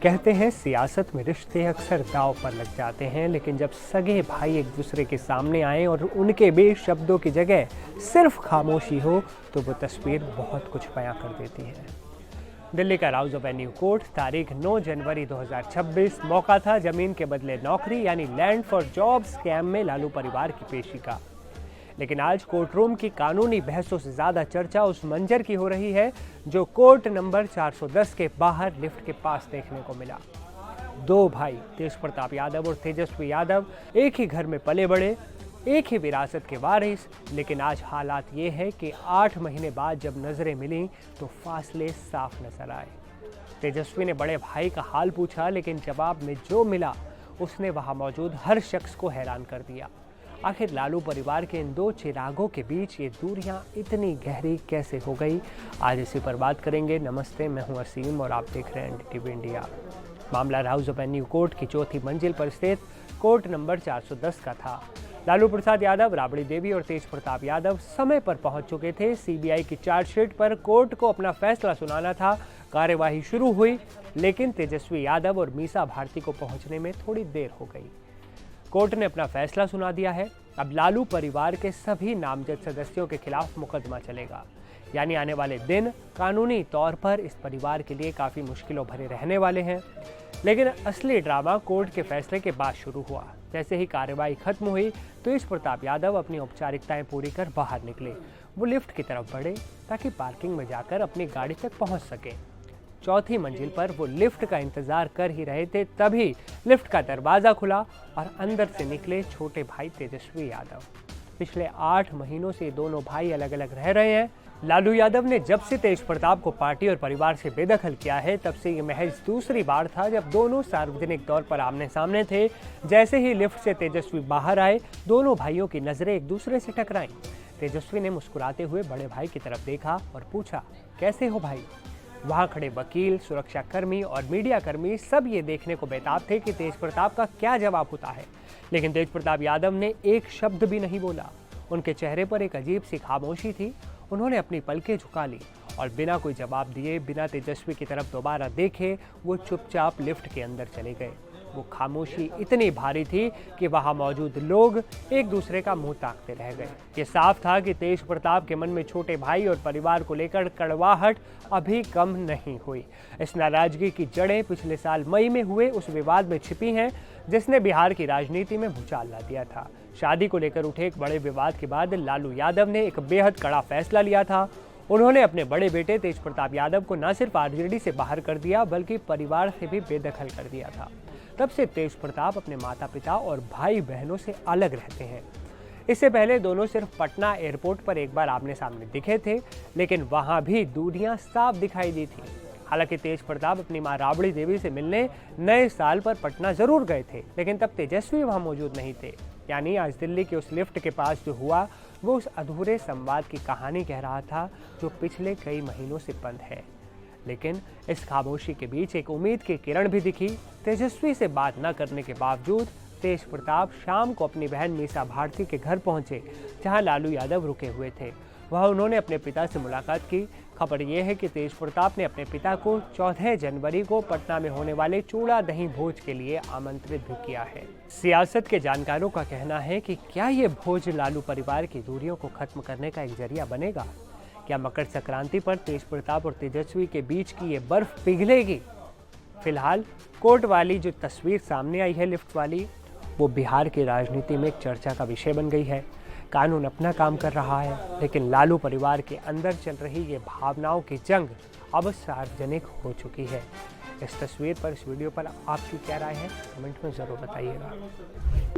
कहते हैं सियासत में रिश्ते अक्सर दांव पर लग जाते हैं, लेकिन जब सगे भाई एक दूसरे के सामने आए और उनके बीच शब्दों की जगह सिर्फ खामोशी हो तो वो तस्वीर बहुत कुछ बयां कर देती है। दिल्ली का राउज एवेन्यू कोर्ट, तारीख 9 जनवरी 2026। मौका था जमीन के बदले नौकरी यानी लैंड फॉर जॉब स्कैम में लालू परिवार की पेशी का। लेकिन आज कोर्ट रूम की कानूनी बहसों से ज्यादा चर्चा उस मंजर की हो रही है जो कोर्ट नंबर 410 के बाहर लिफ्ट के पास देखने को मिला। दो भाई तेज प्रताप यादव और तेजस्वी यादव एक ही घर में पले बड़े, एक ही विरासत के वारिस, लेकिन आज हालात ये है कि 8 महीने बाद जब नजरें मिली तो फासले साफ नजर आए। तेजस्वी ने बड़े भाई का हाल पूछा, लेकिन जवाब में जो मिला उसने वहां मौजूद हर शख्स को हैरान कर दिया। आखिर लालू परिवार के इन दो चिरागों के बीच ये दूरियां इतनी गहरी कैसे हो गई, आज इसी पर बात करेंगे। नमस्ते, मैं हूं असीम और आप देख रहे हैं NDTV इंडिया। मामला राउज एवेन्यू कोर्ट की चौथी मंजिल पर स्थित कोर्ट नंबर 410 का था। लालू प्रसाद यादव, राबड़ी देवी और तेज प्रताप यादव समय पर पहुंच चुके थे। CBI की चार्जशीट पर कोर्ट को अपना फैसला सुनाना था। कार्यवाही शुरू हुई, लेकिन तेजस्वी यादव और मीसा भारती को पहुंचने में थोड़ी देर हो गई। कोर्ट ने अपना फैसला सुना दिया है। अब लालू परिवार के सभी नामजद सदस्यों के खिलाफ मुकदमा चलेगा, यानी आने वाले दिन कानूनी तौर पर इस परिवार के लिए काफ़ी मुश्किलों भरे रहने वाले हैं। लेकिन असली ड्रामा कोर्ट के फैसले के बाद शुरू हुआ। जैसे ही कार्रवाई खत्म हुई तेज प्रताप यादव अपनी औपचारिकताएं पूरी कर बाहर निकले। वो लिफ्ट की तरफ बढ़े ताकि पार्किंग में जाकर अपनी गाड़ी तक पहुंच सके। चौथी मंजिल पर वो लिफ्ट का इंतजार कर ही रहे थे, तभी लिफ्ट का दरवाजा खुला और अंदर से निकले छोटे भाई तेजस्वी यादव। पिछले 8 महीनों से दोनों भाई अलग अलग रह रहे हैं। लालू यादव ने जब से तेज प्रताप को पार्टी और परिवार से बेदखल किया है, तब से ये महज दूसरी बार था जब दोनों सार्वजनिक तौर पर आमने सामने थे। जैसे ही लिफ्ट से तेजस्वी बाहर आए, दोनों भाइयों की नजरें एक दूसरे से टकराईं। तेजस्वी ने मुस्कुराते हुए बड़े भाई की तरफ देखा और पूछा, कैसे हो भाई? वहां खड़े वकील, सुरक्षाकर्मी और मीडिया कर्मी सब ये देखने को बेताब थे कि तेज प्रताप का क्या जवाब होता है। लेकिन तेज प्रताप यादव ने एक शब्द भी नहीं बोला। उनके चेहरे पर एक अजीब सी खामोशी थी। उन्होंने अपनी पलकें झुका ली और बिना कोई जवाब दिए, बिना तेजस्वी की तरफ दोबारा देखे, वो चुपचाप लिफ्ट के अंदर चले गए। वो खामोशी इतनी भारी थी कि वहां मौजूद लोग एक दूसरे का मुंह ताकते रह गए। ये साफ था कि तेज प्रताप के मन में छोटे भाई और परिवार को लेकर कड़वाहट अभी कम नहीं हुई। इस नाराजगी की जड़ें पिछले साल मई में हुए उस विवाद में छिपी हैं जिसने बिहार की राजनीति में भूचाल ला दिया था। शादी को लेकर उठे एक बड़े विवाद के बाद लालू यादव ने एक बेहद कड़ा फैसला लिया था। उन्होंने अपने बड़े बेटे तेज प्रताप यादव को न सिर्फ RJD से बाहर कर दिया, बल्कि परिवार से भी बेदखल कर दिया था। तब से तेज प्रताप अपने माता पिता और भाई बहनों से अलग रहते हैं। इससे पहले दोनों सिर्फ पटना एयरपोर्ट पर एक बार आमने सामने दिखे थे, लेकिन वहां भी दूरियां साफ दिखाई दी थी। हालांकि तेज प्रताप अपनी मां राबड़ी देवी से मिलने नए साल पर पटना जरूर गए थे, लेकिन तब तेजस्वी वहां मौजूद नहीं थे। यानी आज दिल्ली के उस लिफ्ट के पास जो हुआ वो उस अधूरे संवाद की कहानी कह रहा था जो पिछले कई महीनों से बंद है। लेकिन इस खामोशी के बीच एक उम्मीद की किरण भी दिखी। तेजस्वी से बात न करने के बावजूद तेज प्रताप शाम को अपनी बहन मीसा भारती के घर पहुंचे, जहां लालू यादव रुके हुए थे। वहां उन्होंने अपने पिता से मुलाकात की। खबर यह है कि तेज प्रताप ने अपने पिता को 14 जनवरी को पटना में होने वाले चूड़ा दही भोज के लिए आमंत्रित भी किया है। सियासत के जानकारों का कहना है कि क्या ये भोज लालू परिवार की दूरियों को खत्म करने का एक जरिया बनेगा? क्या मकर संक्रांति पर तेज प्रताप और तेजस्वी के बीच की ये बर्फ पिघलेगी? फिलहाल कोर्ट वाली जो तस्वीर सामने आई है लिफ्ट वाली, वो बिहार की राजनीति में एक चर्चा का विषय बन गई है। कानून अपना काम कर रहा है, लेकिन लालू परिवार के अंदर चल रही ये भावनाओं की जंग अब सार्वजनिक हो चुकी है। इस तस्वीर पर, इस वीडियो पर आपकी क्या राय है? कमेंट में ज़रूर बताइएगा।